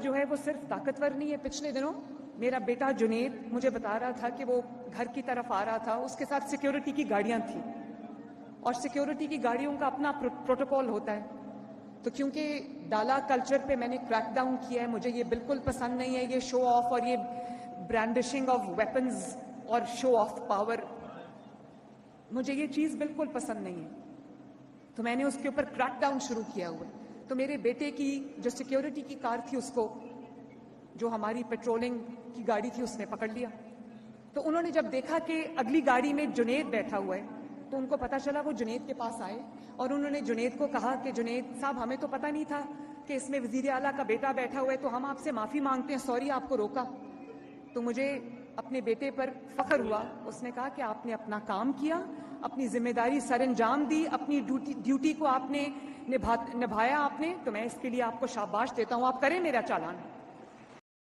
جو ہے وہ صرف طاقتور نہیں ہے. پچھلے دنوں میرا بیٹا جنید مجھے بتا رہا تھا کہ وہ گھر کی طرف آ رہا تھا, اس کے ساتھ سیکیورٹی کی گاڑیاں تھیں, اور سیکیورٹی کی گاڑیوں کا اپنا پروٹوکول ہوتا ہے. تو کیونکہ ڈالا کلچر پہ میں نے کریک ڈاؤن کیا ہے, مجھے یہ بالکل پسند نہیں ہے, یہ شو آف اور یہ برانڈشنگ آف ویپنز اور شو آف پاور, مجھے یہ چیز بالکل پسند نہیں ہے. تو میں نے اس کے اوپر کریک ڈاؤن شروع کیا ہوا. تو میرے بیٹے کی جو سیکیورٹی کی کار تھی, اس کو جو ہماری پیٹرولنگ کی گاڑی تھی, اس نے پکڑ لیا. تو انہوں نے جب دیکھا کہ اگلی گاڑی میں جنید بیٹھا ہوا ہے, تو ان کو پتا چلا, وہ جنید کے پاس آئے اور انہوں نے جنید کو کہا کہ جنید صاحب, ہمیں تو پتا نہیں تھا کہ اس میں وزیر اعلیٰ کا بیٹا بیٹھا ہوا ہے, تو ہم آپ سے معافی مانگتے ہیں, سوری آپ کو روکا. تو مجھے اپنے بیٹے پر فخر ہوا. اس نے کہا کہ آپ نے اپنا کام کیا, اپنی ذمہ داری سر انجام دی, اپنی ڈیوٹی کو آپ نے نبھایا آپ نے, تو میں اس کے لیے آپ کو شاباش دیتا ہوں, آپ کریں میرا چالان.